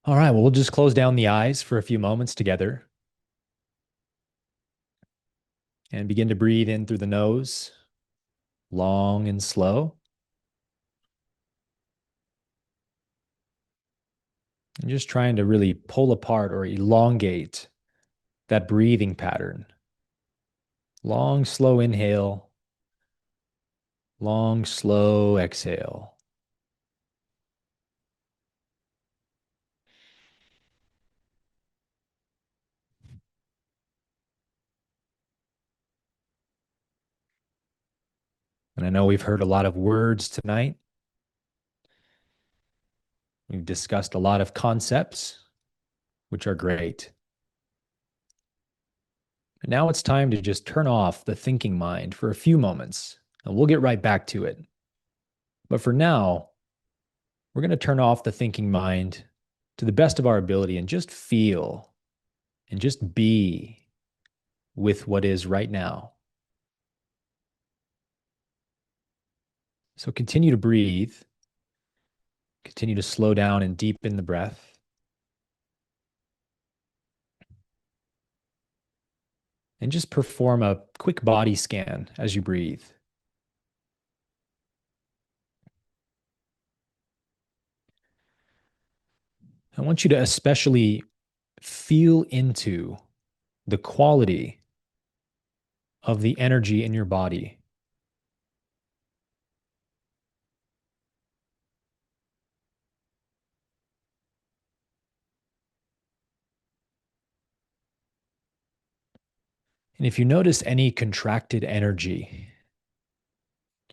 All right, well, we'll just close down the eyes for a few moments together and begin to breathe in through the nose, long and slow, and just trying to really pull apart or elongate that breathing pattern. Long, slow inhale, long, slow exhale. And I know we've heard a lot of words tonight. We've discussed a lot of concepts, which are great. But now it's time to just turn off the thinking mind for a few moments, and we'll get right back to it. But for now, we're going to turn off the thinking mind to the best of our ability and just feel and just be with what is right now. So continue to breathe, continue to slow down and deepen the breath. And just perform a quick body scan as you breathe. I want you to especially feel into the quality of the energy in your body. And if you notice any contracted energy,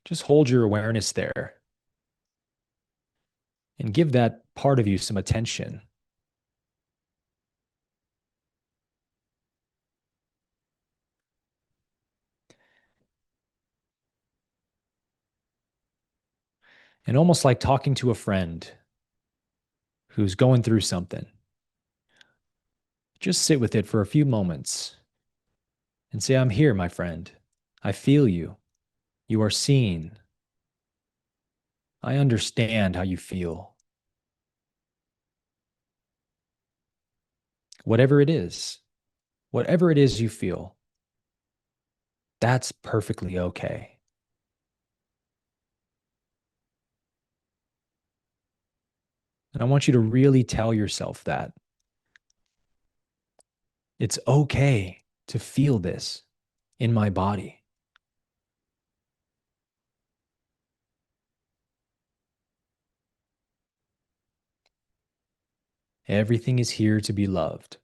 just hold your awareness there and give that part of you some attention. And almost like talking to a friend who's going through something, just sit with it for a few moments and say, I'm here, my friend. I feel you. You are seen. I understand how you feel. Whatever it is, whatever it is you feel, that's perfectly okay. And I want you to really tell yourself that it's okay to feel this in my body. Everything is here to be loved.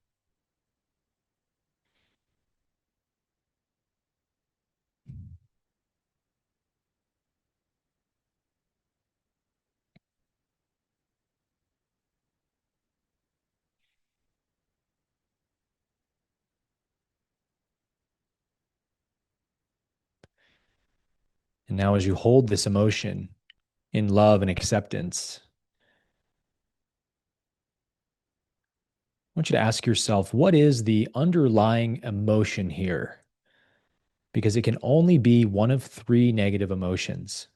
And now, as you hold this emotion in love and acceptance, I want you to ask yourself, what is the underlying emotion here? Because it can only be one of three negative emotions.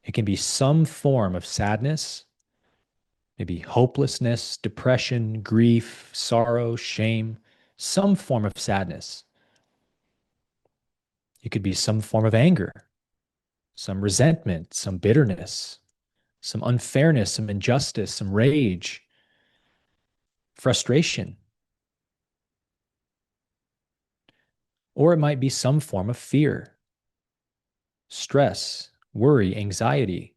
It can be some form of sadness, maybe hopelessness, depression, grief, sorrow, shame, some form of sadness. It could be some form of anger, some resentment, some bitterness, some unfairness, some injustice, some rage, frustration. Or it might be some form of fear, stress, worry, anxiety.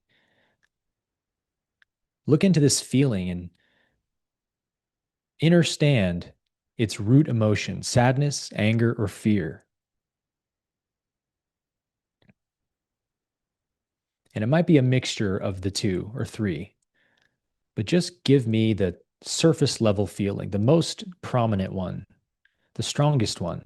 Look into this feeling and understand its root emotion, sadness, anger, or fear. And it might be a mixture of the two or three, but just give me the surface level feeling, the most prominent one, the strongest one.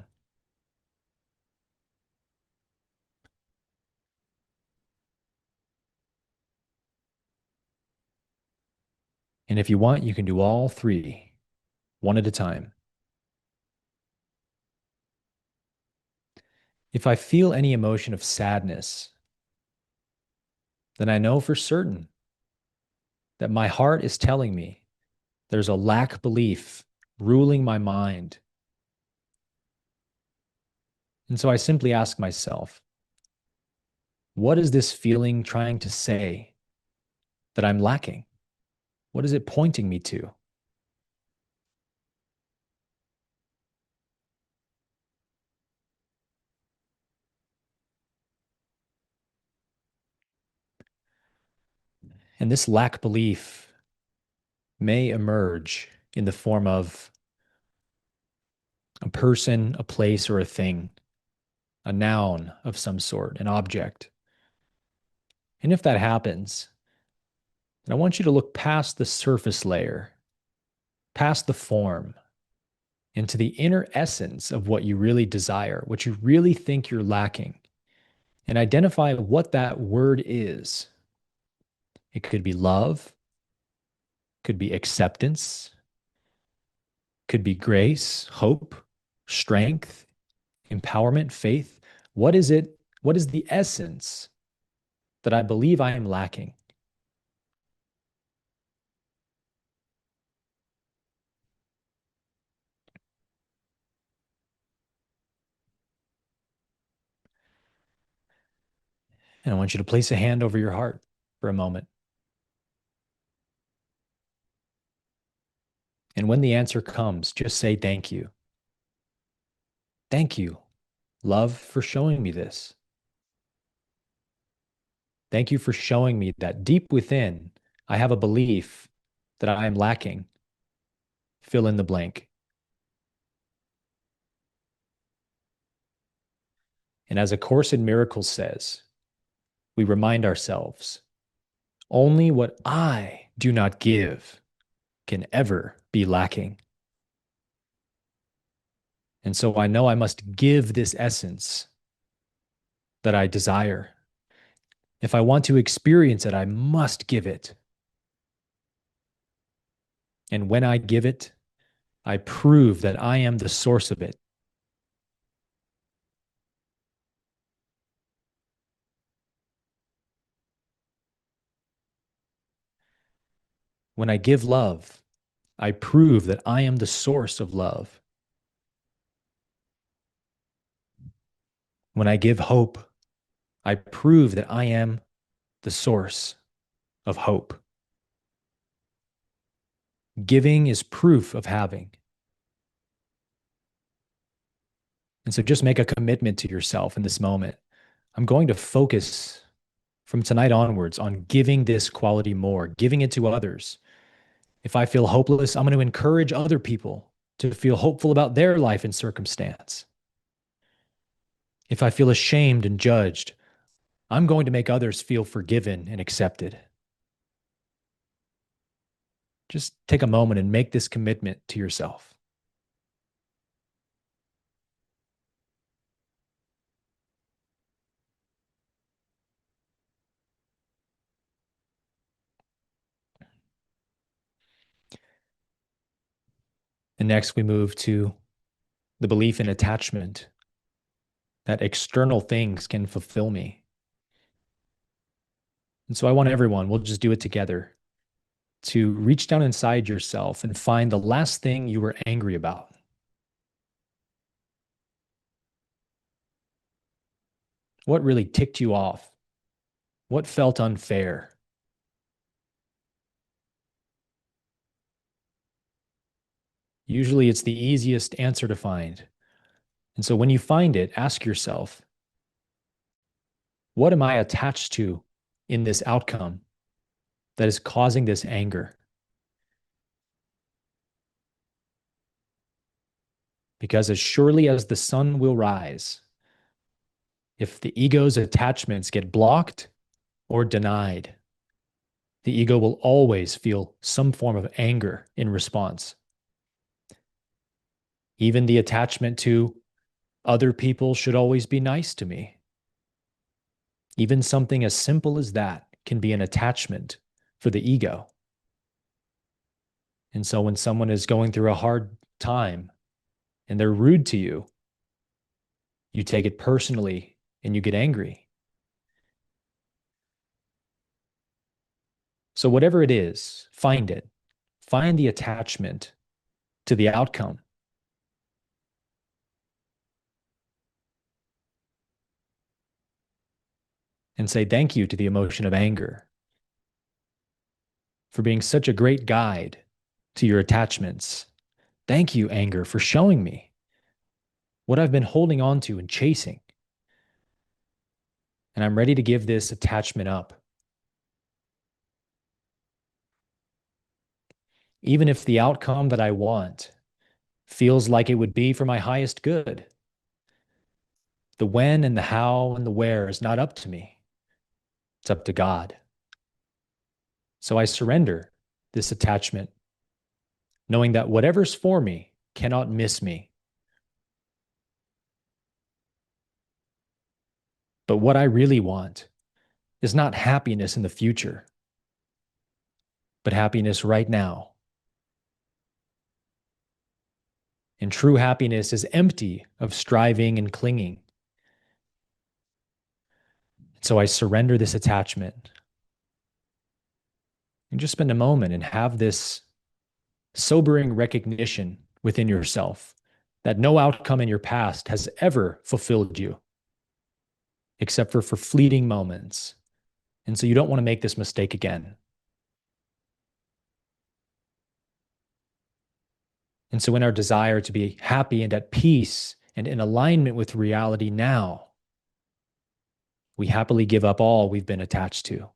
And if you want, you can do all three, one at a time. If I feel any emotion of sadness, then I know for certain that my heart is telling me There's a lack belief ruling my mind. And so I simply ask myself, what is this feeling trying to say that I'm lacking? What is it pointing me to? And this lack belief may emerge in the form of a person, a place, or a thing, a noun of some sort, an object. And if that happens, then I want you to look past the surface layer, past the form, into the inner essence of what you really desire, what you really think you're lacking, and identify what that word is. It could be love, could be acceptance, could be grace, hope, strength, empowerment, faith. What is it? What is the essence that I believe I am lacking? And I want you to place a hand over your heart for a moment. And when the answer comes, just say thank you. Thank you, love, for showing me this. Thank you for showing me that deep within, I have a belief that I am lacking. Fill in the blank. And as A Course in Miracles says, we remind ourselves, only what I do not give can ever be lacking. And so I know I must give this essence that I desire. If I want to experience it, I must give it. And when I give it, I prove that I am the source of it. When I give love, I prove that I am the source of love. When I give hope, I prove that I am the source of hope. Giving is proof of having. And so just make a commitment to yourself in this moment. I'm going to focus from tonight onwards on giving this quality more, giving it to others. If I feel hopeless, I'm going to encourage other people to feel hopeful about their life and circumstance. If I feel ashamed and judged, I'm going to make others feel forgiven and accepted. Just take a moment and make this commitment to yourself. And next, we move to the belief in attachment, that external things can fulfill me. And so I want everyone, we'll just do it together, to reach down inside yourself and find the last thing you were angry about. What really ticked you off? What felt unfair? Usually it's the easiest answer to find. And so when you find it, ask yourself, what am I attached to in this outcome that is causing this anger? Because as surely as the sun will rise, if the ego's attachments get blocked or denied, the ego will always feel some form of anger in response. Even the attachment to other people should always be nice to me. Even something as simple as that can be an attachment for the ego. And so when someone is going through a hard time and they're rude to you, you take it personally and you get angry. So whatever it is, find it. find the attachment to the outcome and say thank you to the emotion of anger for being such a great guide to your attachments. Thank you, anger, for showing me what I've been holding on to and chasing. And I'm ready to give this attachment up. Even if the outcome that I want feels like it would be for my highest good. The when and the how and the where is not up to me. It's up to God. So I surrender this attachment, knowing that whatever's for me cannot miss me. But what I really want is not happiness in the future, but happiness right now. And true happiness is empty of striving and clinging. So I surrender this attachment and just spend a moment and have this sobering recognition within yourself that no outcome in your past has ever fulfilled you, except for fleeting moments. And so you don't want to make this mistake again. And so in our desire to be happy and at peace and in alignment with reality now, we happily give up all we've been attached to.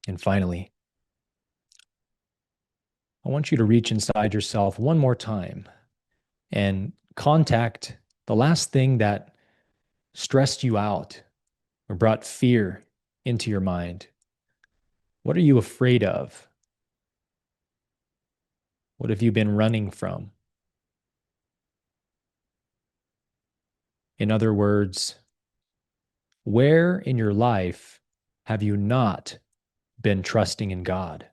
And finally, I want you to reach inside yourself one more time and contact the last thing that stressed you out or brought fear into your mind. What are you afraid of? What have you been running from? In other words, where in your life have you not been trusting in God?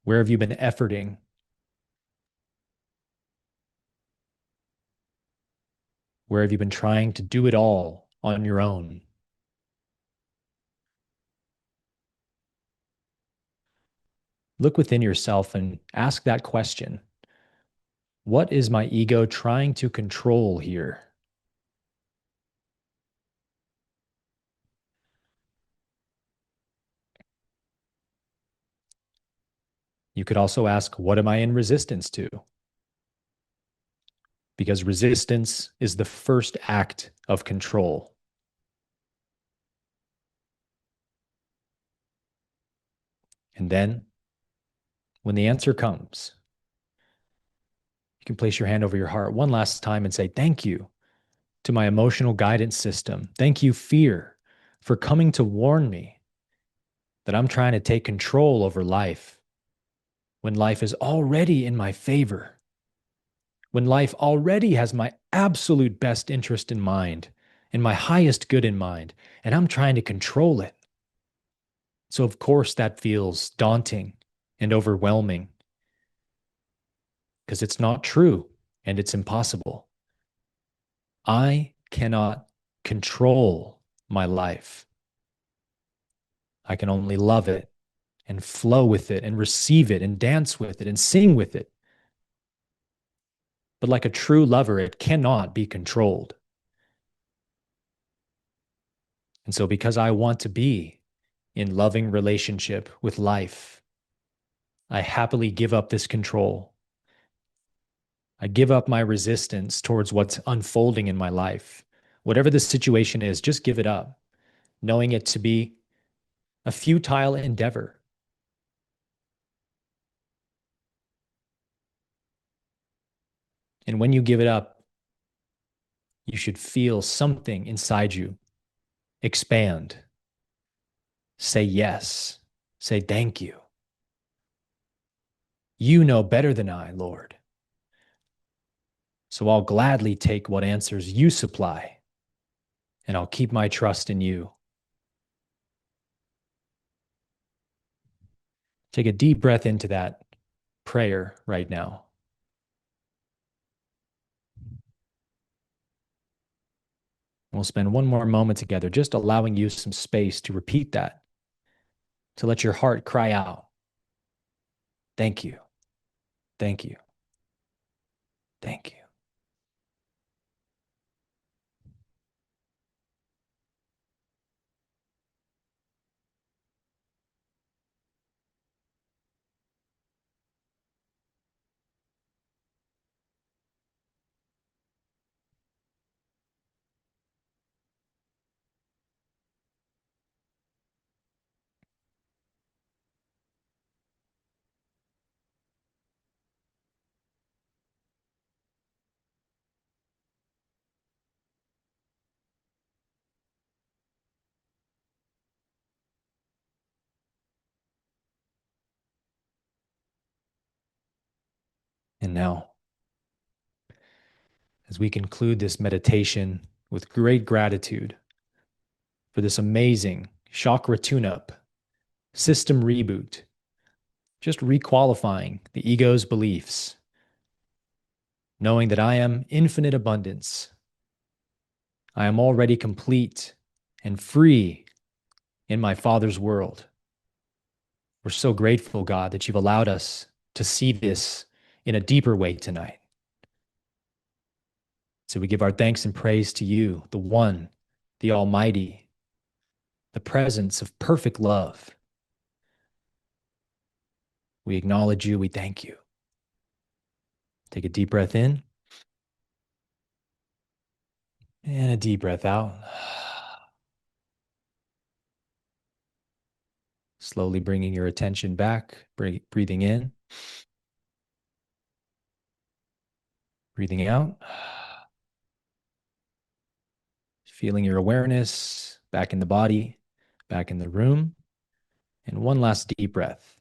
Where have you been efforting? Where have you been trying to do it all on your own? Look within yourself and ask that question. What is my ego trying to control here? You could also ask, what am I in resistance to? Because resistance is the first act of control. And then, when the answer comes, you can place your hand over your heart one last time and say, thank you to my emotional guidance system. Thank you, fear, for coming to warn me that I'm trying to take control over life when life is already in my favor, when life already has my absolute best interest in mind and my highest good in mind, and I'm trying to control it. So, of course, that feels daunting and overwhelming because it's not true and it's impossible. I cannot control my life. I can only love it and flow with it and receive it and dance with it and sing with it. But like a true lover, it cannot be controlled. And so because I want to be in loving relationship with life, I happily give up this control. I give up my resistance towards what's unfolding in my life. Whatever the situation is, just give it up, knowing it to be a futile endeavor. And when you give it up, you should feel something inside you expand. Say yes. Say thank you. You know better than I, Lord. So I'll gladly take what answers you supply and I'll keep my trust in you. Take a deep breath into that prayer right now. We'll spend one more moment together, just allowing you some space to repeat that, to let your heart cry out, thank you, thank you, thank you. And now, as we conclude this meditation with great gratitude for this amazing chakra tune-up, system reboot, just requalifying the ego's beliefs, knowing that I am infinite abundance. I am already complete and free in my Father's world. We're so grateful, God, that you've allowed us to see this in a deeper way tonight. So we give our thanks and praise to you, the One, the Almighty, the presence of perfect love. We acknowledge you. We thank you. Take a deep breath in and a deep breath out. Slowly bringing your attention back, breathing in, breathing out. Feeling your awareness back in the body, back in the room. And one last deep breath.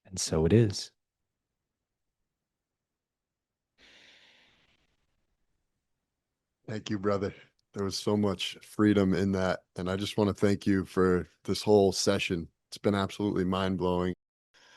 And so it is. Thank you, brother. There was so much freedom in that. And I just want to thank you for this whole session. It's been absolutely mind blowing.